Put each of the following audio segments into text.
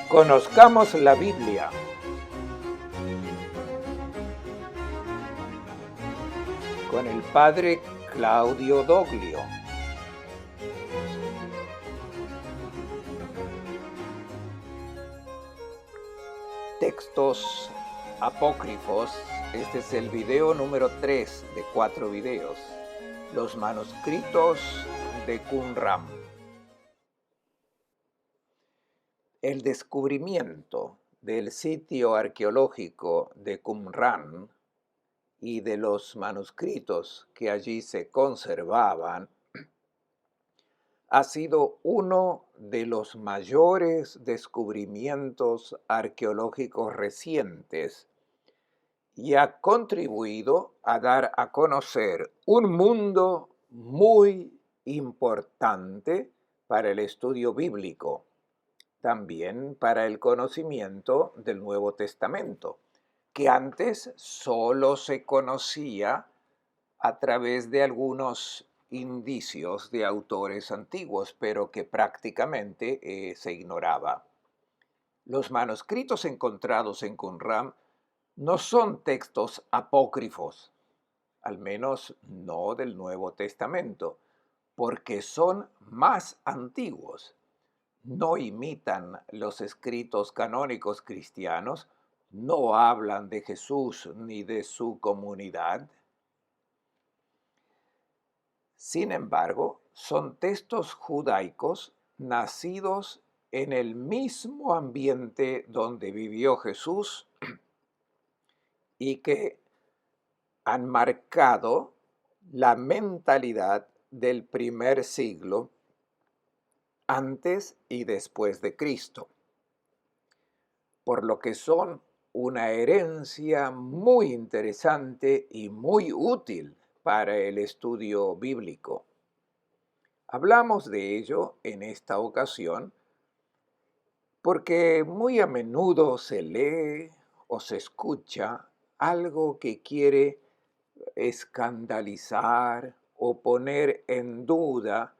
Conozcamos la Biblia. Con el padre Claudio Doglio. Textos apócrifos. Este es el video número 3 de 4 videos. Los manuscritos de Qumran. El descubrimiento del sitio arqueológico de Qumran y de los manuscritos que allí se conservaban ha sido uno de los mayores descubrimientos arqueológicos recientes y ha contribuido a dar a conocer un mundo muy importante para el estudio bíblico, también para el conocimiento del Nuevo Testamento, que antes solo se conocía a través de algunos indicios de autores antiguos, pero que prácticamente se ignoraba. Los manuscritos encontrados en Qumran no son textos apócrifos, al menos no del Nuevo Testamento, porque son más antiguos. No imitan los escritos canónicos cristianos, no hablan de Jesús ni de su comunidad. Sin embargo, son textos judaicos nacidos en el mismo ambiente donde vivió Jesús y que han marcado la mentalidad del primer siglo antes y después de Cristo, por lo que son una herencia muy interesante y muy útil para el estudio bíblico. Hablamos de ello en esta ocasión porque muy a menudo se lee o se escucha algo que quiere escandalizar o poner en duda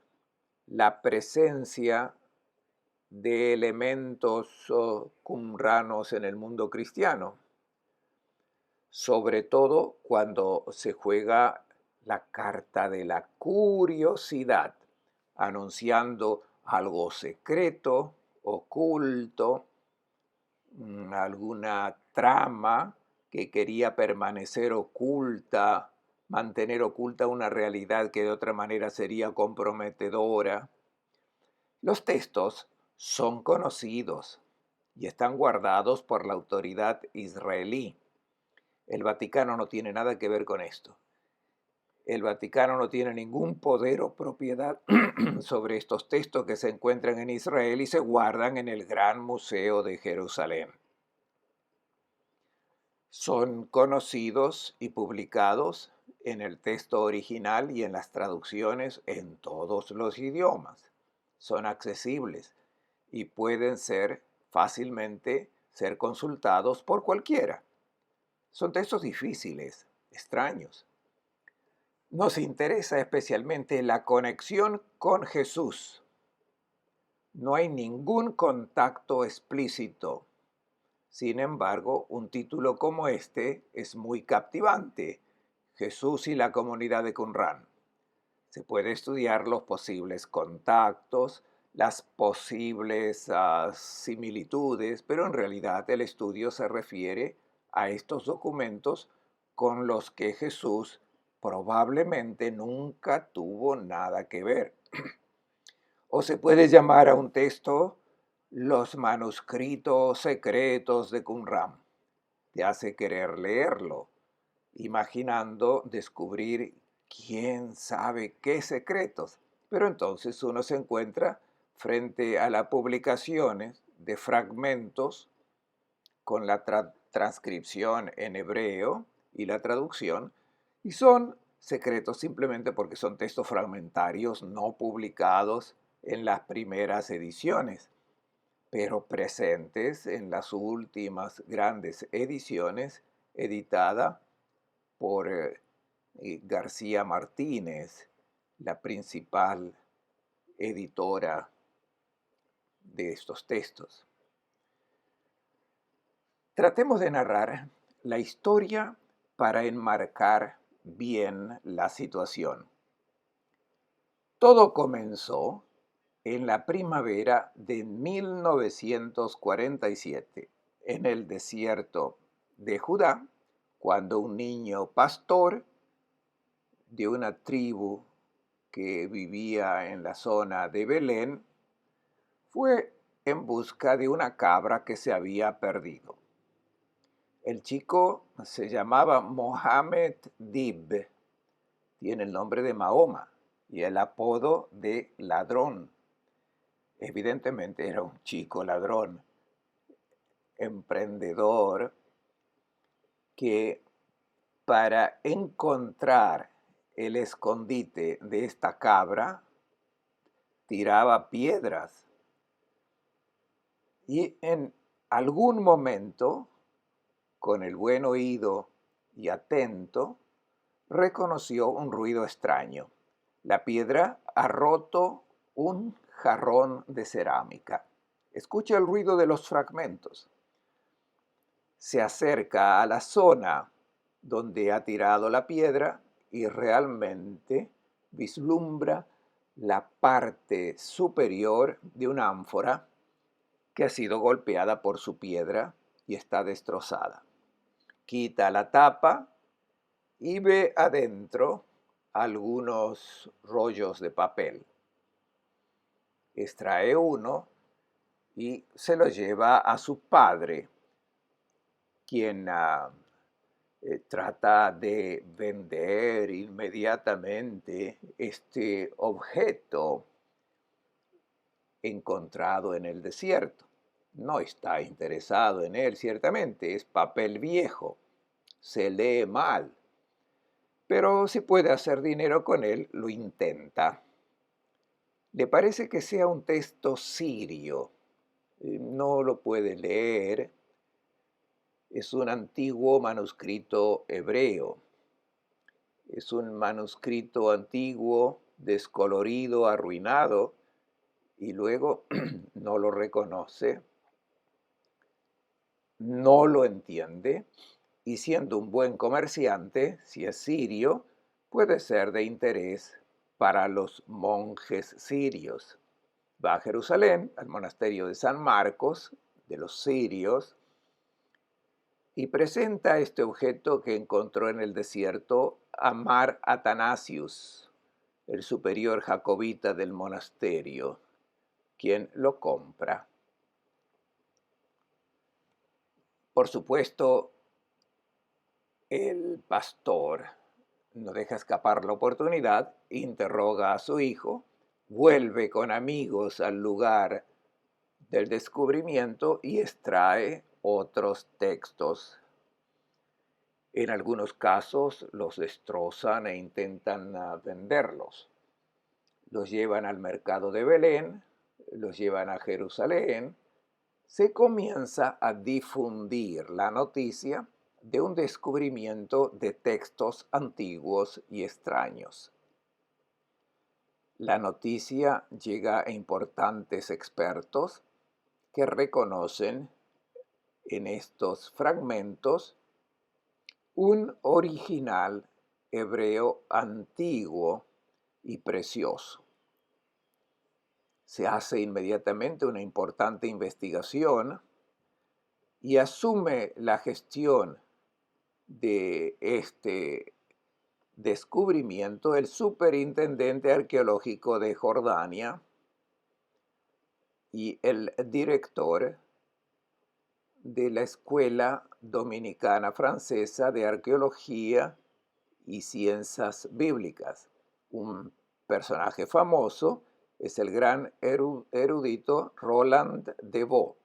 la presencia de elementos qumranos en el mundo cristiano, sobre todo cuando se juega la carta de la curiosidad, anunciando algo secreto, oculto, alguna trama que quería permanecer oculta, mantener oculta una realidad que de otra manera sería comprometedora. Los textos son conocidos y están guardados por la autoridad israelí. El Vaticano no tiene nada que ver con esto. El Vaticano no tiene ningún poder o propiedad sobre estos textos que se encuentran en Israel y se guardan en el Gran Museo de Jerusalén. Son conocidos y publicados en el texto original y en las traducciones en todos los idiomas. Son accesibles y pueden ser fácilmente ser consultados por cualquiera. Son textos difíciles, extraños. Nos interesa especialmente la conexión con Jesús. No hay ningún contacto explícito. Sin embargo, un título como este es muy captivante: Jesús y la comunidad de Qumran. Se puede estudiar los posibles contactos, las posibles similitudes, pero en realidad el estudio se refiere a estos documentos con los que Jesús probablemente nunca tuvo nada que ver. O se puede llamar a un texto los manuscritos secretos de Qumran. Te hace querer leerlo, imaginando descubrir quién sabe qué secretos. Pero entonces uno se encuentra frente a las publicaciones de fragmentos con la transcripción en hebreo y la traducción, y son secretos simplemente porque son textos fragmentarios no publicados en las primeras ediciones, pero presentes en las últimas grandes ediciones editadas por García Martínez, la principal editora de estos textos. Tratemos de narrar la historia para enmarcar bien la situación. Todo comenzó en la primavera de 1947, en el desierto de Judá, cuando un niño pastor de una tribu que vivía en la zona de Belén fue en busca de una cabra que se había perdido. El chico se llamaba Mohammed Dib, tiene el nombre de Mahoma y el apodo de ladrón. Evidentemente era un chico ladrón, emprendedor, que para encontrar el escondite de esta cabra tiraba piedras y en algún momento, con el buen oído y atento, reconoció un ruido extraño. La piedra ha roto un jarrón de cerámica. Escucha el ruido de los fragmentos. Se acerca a la zona donde ha tirado la piedra y realmente vislumbra la parte superior de una ánfora que ha sido golpeada por su piedra y está destrozada. Quita la tapa y ve adentro algunos rollos de papel. Extrae uno y se lo lleva a su padre, quien trata de vender inmediatamente este objeto encontrado en el desierto. No está interesado en él, ciertamente, es papel viejo, se lee mal, pero si puede hacer dinero con él, lo intenta. Le parece que sea un texto sirio, no lo puede leer, es un antiguo manuscrito hebreo, es un manuscrito antiguo, descolorido, arruinado, y luego no lo reconoce, no lo entiende, y siendo un buen comerciante, si es sirio, puede ser de interés para los monjes sirios. Va a Jerusalén, al monasterio de San Marcos, de los sirios, y presenta este objeto que encontró en el desierto a Mar Atanasius, el superior jacobita del monasterio, quien lo compra. Por supuesto, el pastor no deja escapar la oportunidad, interroga a su hijo, vuelve con amigos al lugar del descubrimiento y extrae otros textos. En algunos casos los destrozan e intentan venderlos. Los llevan al mercado de Belén, los llevan a Jerusalén. Se comienza a difundir la noticia de un descubrimiento de textos antiguos y extraños. La noticia llega a importantes expertos que reconocen en estos fragmentos un original hebreo antiguo y precioso. Se hace inmediatamente una importante investigación y asume la gestión de este descubrimiento el superintendente arqueológico de Jordania y el director de la Escuela Dominicana Francesa de Arqueología y Ciencias Bíblicas. Un personaje famoso es el gran erudito Roland Devaux,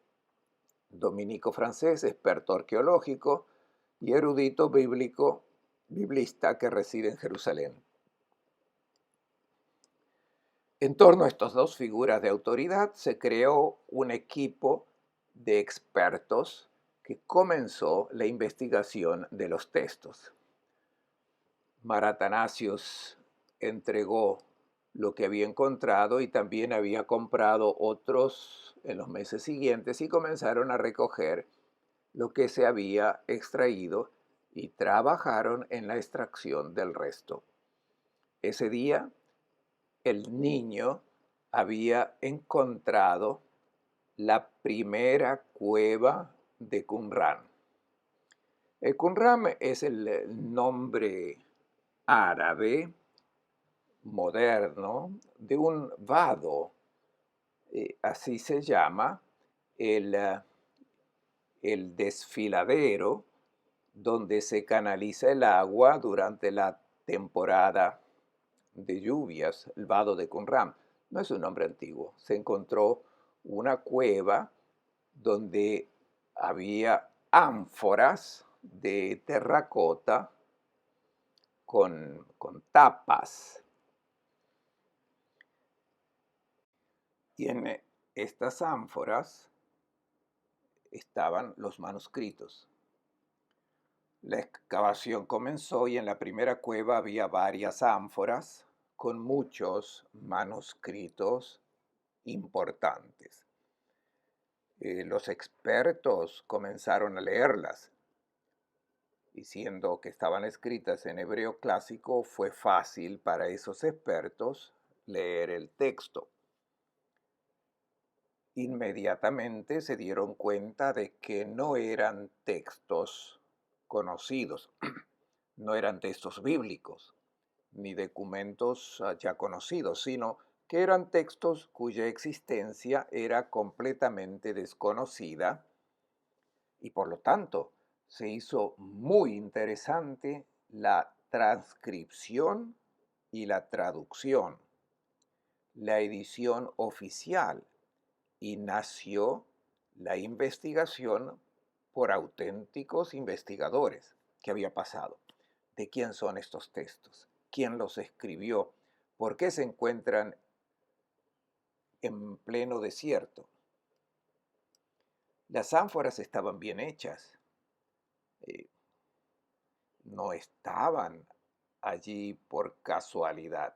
dominico francés, experto arqueológico y erudito bíblico, biblista que reside en Jerusalén. En torno a estas dos figuras de autoridad se creó un equipo de expertos que comenzó la investigación de los textos. Mar Atanasius entregó lo que había encontrado y también había comprado otros en los meses siguientes y comenzaron a recoger lo que se había extraído y trabajaron en la extracción del resto. Ese día, el niño había encontrado la primera cueva de Qumran. El Qumran es el nombre árabe moderno de un vado, así se llama el, el desfiladero donde se canaliza el agua durante la temporada de lluvias, el vado de Qumran. No es un nombre antiguo, se encontró una cueva donde había ánforas de terracota con tapas. Y en estas ánforas estaban los manuscritos. La excavación comenzó y en la primera cueva había varias ánforas con muchos manuscritos importantes. Los expertos comenzaron a leerlas y siendo que estaban escritas en hebreo clásico, fue fácil para esos expertos leer el texto. Inmediatamente se dieron cuenta de que no eran textos conocidos, no eran textos bíblicos, ni documentos ya conocidos, sino que eran textos cuya existencia era completamente desconocida y por lo tanto se hizo muy interesante la transcripción y la traducción, la edición oficial, y nació la investigación por auténticos investigadores. ¿Qué había pasado? ¿De quién son estos textos? ¿Quién los escribió? ¿Por qué se encuentran en pleno desierto? Las ánforas estaban bien hechas, eh, no estaban allí por casualidad.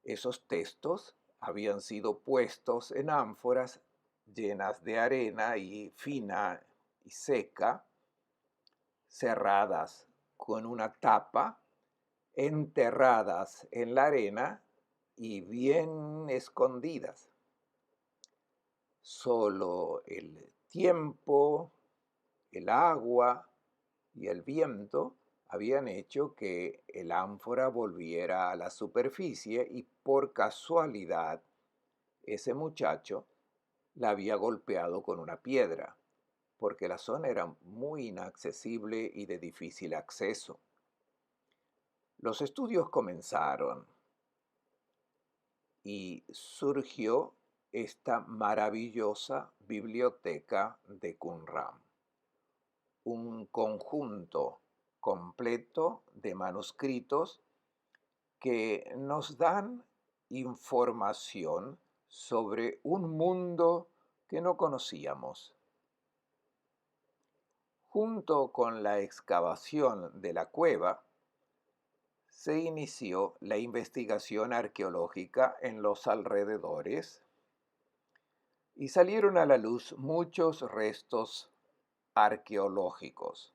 Esos textos habían sido puestos en ánforas llenas de arena y fina y seca, cerradas con una tapa, enterradas en la arena y bien escondidas. Solo el tiempo, el agua y el viento habían hecho que el ánfora volviera a la superficie y por casualidad ese muchacho la había golpeado con una piedra, porque la zona era muy inaccesible y de difícil acceso. Los estudios comenzaron y surgió esta maravillosa biblioteca de Qumran, un conjunto completo de manuscritos que nos dan información sobre un mundo que no conocíamos. Junto con la excavación de la cueva, se inició la investigación arqueológica en los alrededores y salieron a la luz muchos restos arqueológicos.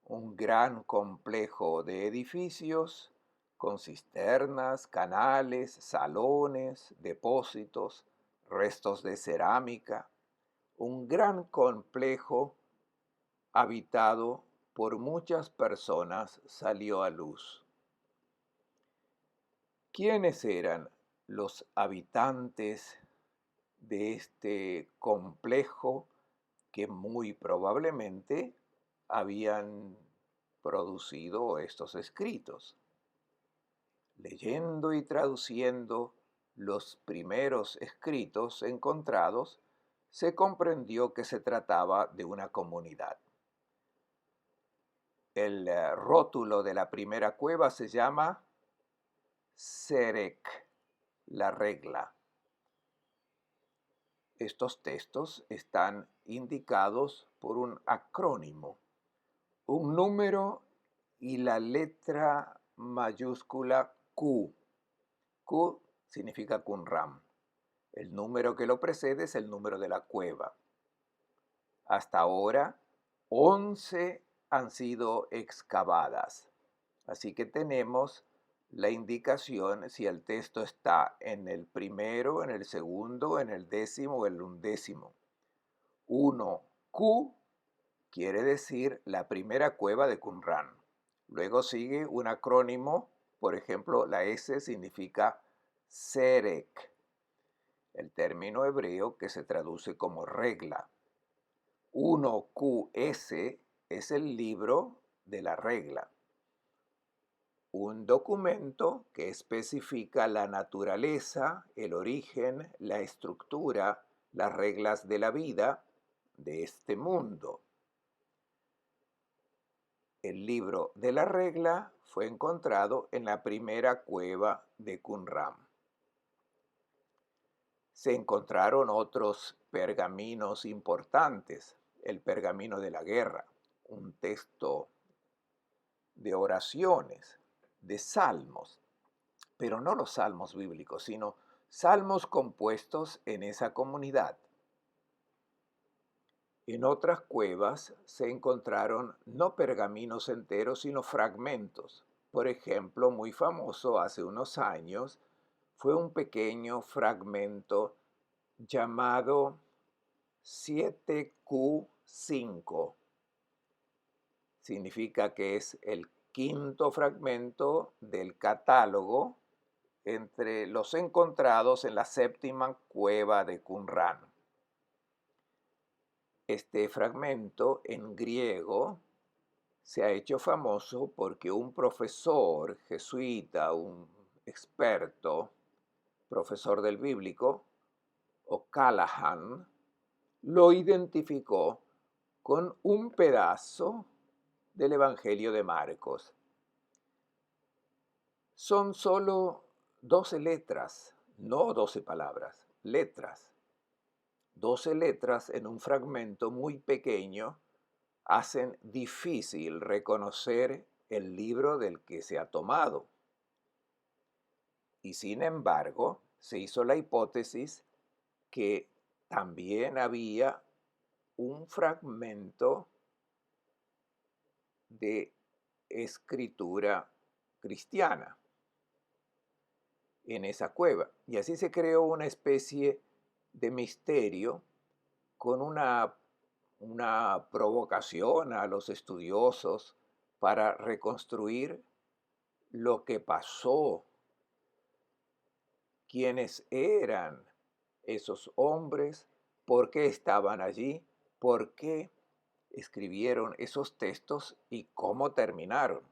Un gran complejo de edificios con cisternas, canales, salones, depósitos, restos de cerámica, un gran complejo habitado por muchas personas salió a luz. ¿Quiénes eran los habitantes de este complejo que muy probablemente habían producido estos escritos? Leyendo y traduciendo los primeros escritos encontrados, se comprendió que se trataba de una comunidad. El rótulo de la primera cueva se llama Serek, la regla. Estos textos están indicados por un acrónimo, un número y la letra mayúscula Q. Q significa Qumran. El número que lo precede es el número de la cueva. Hasta ahora, 11 han sido excavadas. Así que tenemos la indicación si el texto está en el primero, en el segundo, en el décimo o el undécimo. 1Q quiere decir la primera cueva de Qumran. Luego sigue un acrónimo, por ejemplo, la S significa Serek, el término hebreo que se traduce como regla. 1QS es el libro de la regla, un documento que especifica la naturaleza, el origen, la estructura, las reglas de la vida de este mundo. El libro de la regla fue encontrado en la primera cueva de Qumran. Se encontraron otros pergaminos importantes, el pergamino de la guerra, un texto de oraciones, de salmos, pero no los salmos bíblicos, sino salmos compuestos en esa comunidad. En otras cuevas se encontraron no pergaminos enteros, sino fragmentos. Por ejemplo, muy famoso hace unos años fue un pequeño fragmento llamado 7Q5. Significa que es el quinto fragmento del catálogo entre los encontrados en la séptima cueva de Qumran. Este fragmento en griego se ha hecho famoso porque un profesor jesuita, un experto, profesor del bíblico, O'Callaghan, lo identificó con un pedazo del Evangelio de Marcos. Son solo 12 letras, no 12 palabras, letras. 12 letras en un fragmento muy pequeño hacen difícil reconocer el libro del que se ha tomado. Y sin embargo, se hizo la hipótesis que también había un fragmento de escritura cristiana en esa cueva. Y así se creó una especie de misterio con una provocación a los estudiosos para reconstruir lo que pasó, quiénes eran esos hombres, por qué estaban allí, por qué escribieron esos textos y cómo terminaron.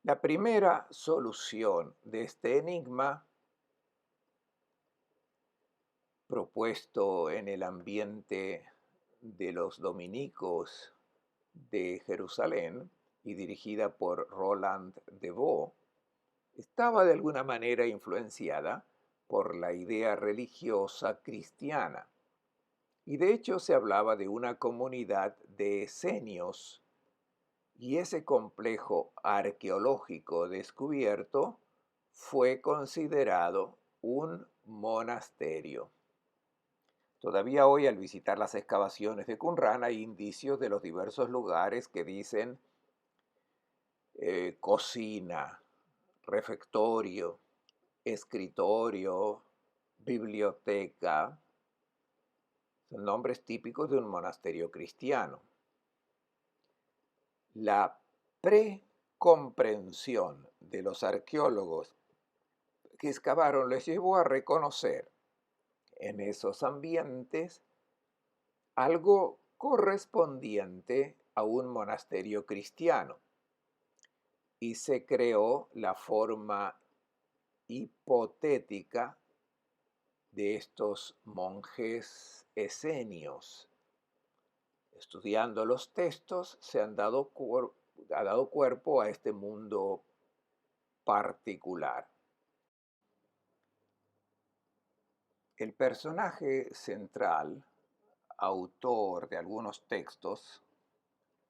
La primera solución de este enigma, propuesto en el ambiente de los dominicos de Jerusalén y dirigida por Roland de Vaux, estaba de alguna manera influenciada por la idea religiosa cristiana. Y de hecho se hablaba de una comunidad de esenios, y ese complejo arqueológico descubierto fue considerado un monasterio. Todavía hoy, al visitar las excavaciones de Qumran, hay indicios de los diversos lugares que dicen cocina, refectorio, escritorio, biblioteca. Son nombres típicos de un monasterio cristiano. La precomprensión de los arqueólogos que excavaron les llevó a reconocer en esos ambientes algo correspondiente a un monasterio cristiano, y se creó la forma hipotética de estos monjes esenios. Estudiando los textos se ha dado cuerpo a este mundo particular. El personaje central, autor de algunos textos,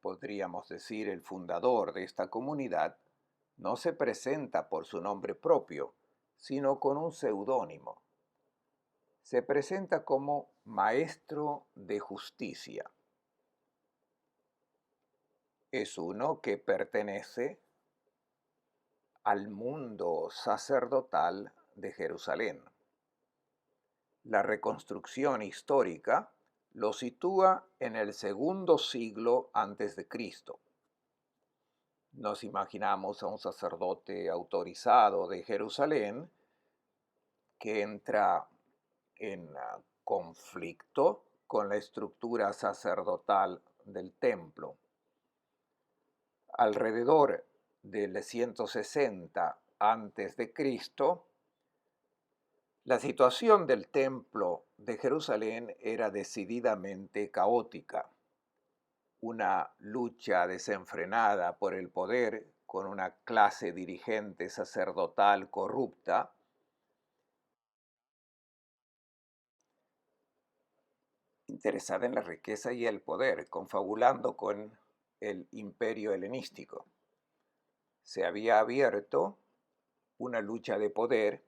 podríamos decir el fundador de esta comunidad, no se presenta por su nombre propio, sino con un seudónimo. se presenta como maestro de justicia. Es uno que pertenece al mundo sacerdotal de Jerusalén. La reconstrucción histórica lo sitúa en el segundo siglo antes de Cristo. Nos imaginamos a un sacerdote autorizado de Jerusalén que entra en conflicto con la estructura sacerdotal del templo. Alrededor del 160 antes de Cristo, la situación del templo de Jerusalén era decididamente caótica. Una lucha desenfrenada por el poder con una clase dirigente sacerdotal corrupta, interesada en la riqueza y el poder, confabulando con el imperio helenístico. Se había abierto una lucha de poder,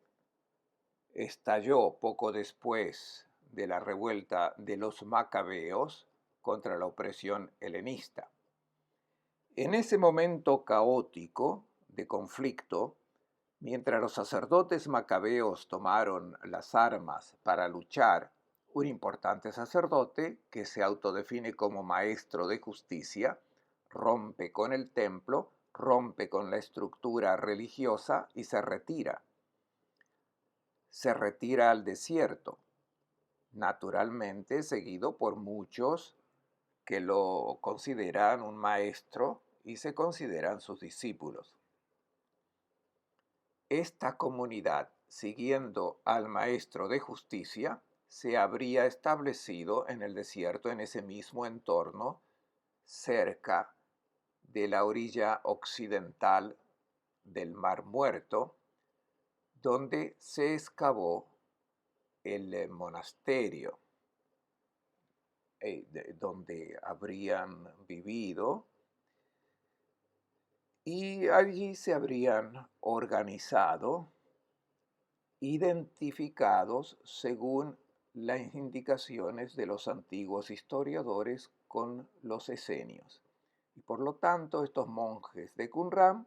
estalló poco después de la revuelta de los macabeos contra la opresión helenista. En ese momento caótico de conflicto, mientras los sacerdotes macabeos tomaron las armas para luchar, un importante sacerdote, que se autodefine como maestro de justicia, rompe con el templo, rompe con la estructura religiosa y se retira. Se retira al desierto, naturalmente seguido por muchos que lo consideran un maestro y se consideran sus discípulos. Esta comunidad, siguiendo al maestro de justicia, se habría establecido en el desierto, en ese mismo entorno, cerca de la orilla occidental del Mar Muerto, donde se excavó el monasterio, donde habrían vivido, y allí se habrían organizado, identificados según las indicaciones de los antiguos historiadores con los esenios. Y por lo tanto, estos monjes de Qumran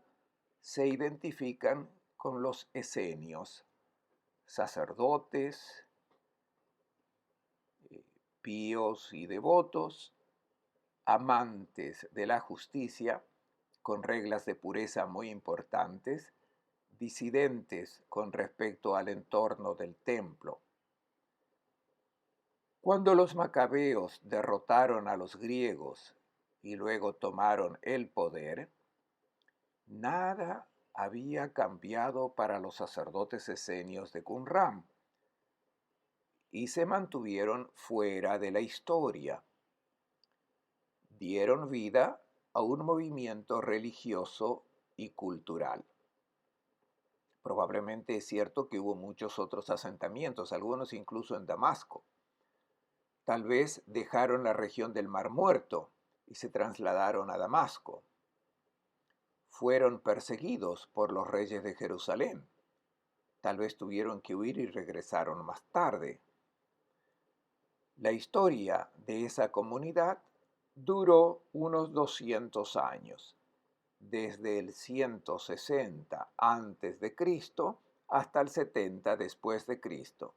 se identifican con los esenios, sacerdotes, píos y devotos, amantes de la justicia, con reglas de pureza muy importantes, disidentes con respecto al entorno del templo. Cuando los macabeos derrotaron a los griegos y luego tomaron el poder, nada había cambiado para los sacerdotes esenios de Qumran y se mantuvieron fuera de la historia. Dieron vida a un movimiento religioso y cultural. Probablemente es cierto que hubo muchos otros asentamientos, algunos incluso en Damasco. Tal vez dejaron la región del Mar Muerto y se trasladaron a Damasco. Fueron perseguidos por los reyes de Jerusalén. Tal vez tuvieron que huir y regresaron más tarde. La historia de esa comunidad duró unos 200 años, desde el 160 antes de Cristo hasta el 70 después de Cristo,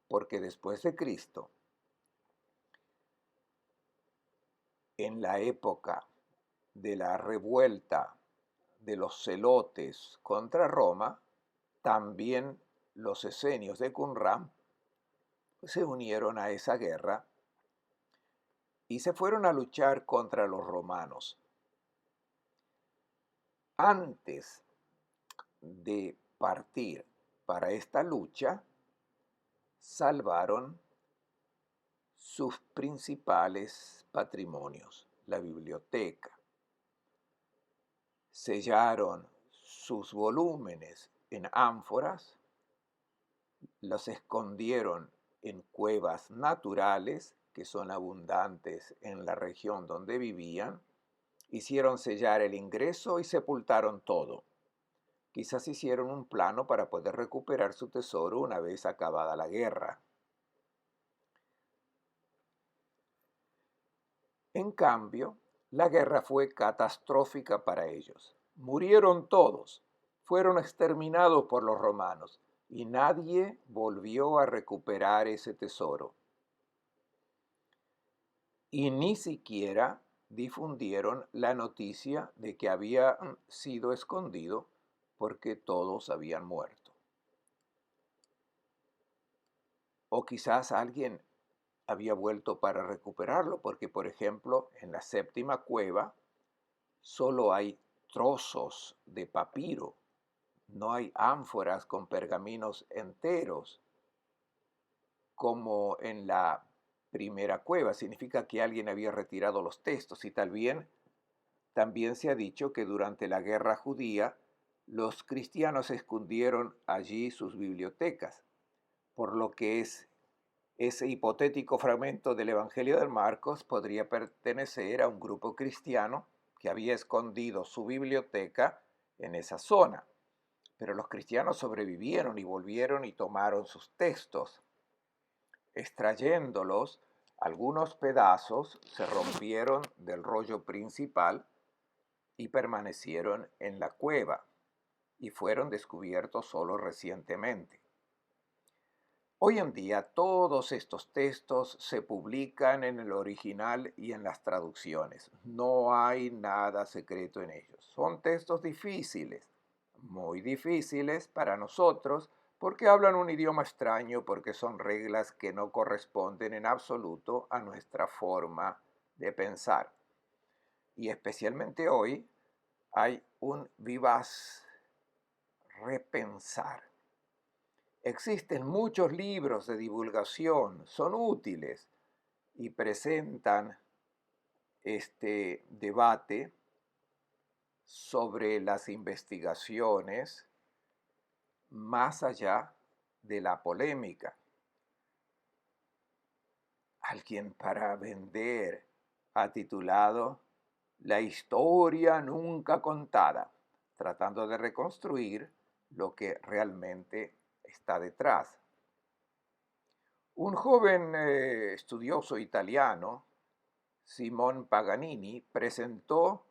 porque después de Cristo, en la época de la revuelta de los celotes contra Roma, también los esenios de Qumran se unieron a esa guerra y se fueron a luchar contra los romanos. Antes de partir para esta lucha, salvaron sus principales patrimonios, la biblioteca. Sellaron sus volúmenes en ánforas, los escondieron en cuevas naturales que son abundantes en la región donde vivían, hicieron sellar el ingreso y sepultaron todo. Quizás hicieron un plano para poder recuperar su tesoro una vez acabada la guerra. En cambio, la guerra fue catastrófica para ellos. Murieron todos, fueron exterminados por los romanos y nadie volvió a recuperar ese tesoro. Y ni siquiera difundieron la noticia de que había sido escondido porque todos habían muerto. O quizás alguien había vuelto para recuperarlo, porque por ejemplo en la séptima cueva solo hay trozos de papiro, no hay ánforas con pergaminos enteros como en la primera cueva. Significa que alguien había retirado los textos y también se ha dicho que durante la guerra judía los cristianos escondieron allí sus bibliotecas, por lo que ese hipotético fragmento del Evangelio de Marcos podría pertenecer a un grupo cristiano que había escondido su biblioteca en esa zona. Pero los cristianos sobrevivieron y volvieron y tomaron sus textos. Extrayéndolos, algunos pedazos se rompieron del rollo principal y permanecieron en la cueva y fueron descubiertos solo recientemente. Hoy en día todos estos textos se publican en el original y en las traducciones. No hay nada secreto en ellos. Son textos difíciles, muy difíciles para nosotros, porque hablan un idioma extraño, porque son reglas que no corresponden en absoluto a nuestra forma de pensar. Y especialmente hoy hay un vivaz repensar. Existen muchos libros de divulgación, son útiles y presentan este debate sobre las investigaciones más allá de la polémica. Alguien para vender ha titulado La historia nunca contada, tratando de reconstruir lo que realmente está detrás. Un joven estudioso italiano, Simon Paganini, presentó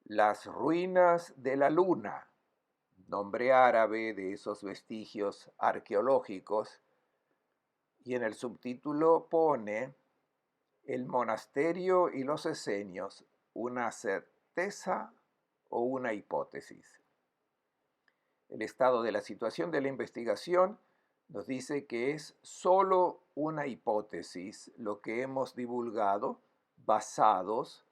Las ruinas de la luna, nombre árabe de esos vestigios arqueológicos, y en el subtítulo pone El monasterio y los esenios, una certeza o una hipótesis. El estado de la situación de la investigación nos dice que es solo una hipótesis lo que hemos divulgado basados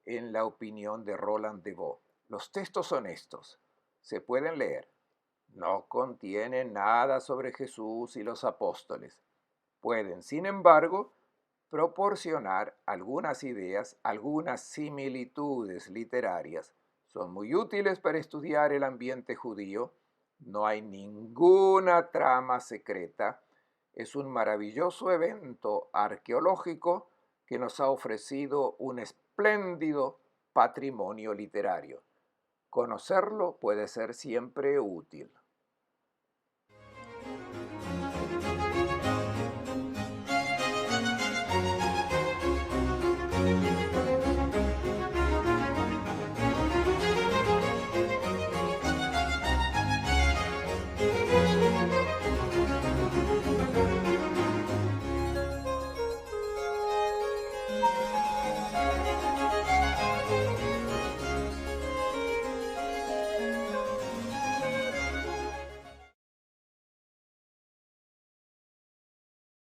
en la opinión de Roland de Vaux. Los textos son estos, se pueden leer. No contienen nada sobre Jesús y los apóstoles. Pueden, sin embargo, proporcionar algunas ideas, algunas similitudes literarias. Son muy útiles para estudiar el ambiente judío. No hay ninguna trama secreta. Es un maravilloso evento arqueológico que nos ha ofrecido un espléndido patrimonio literario. Conocerlo puede ser siempre útil.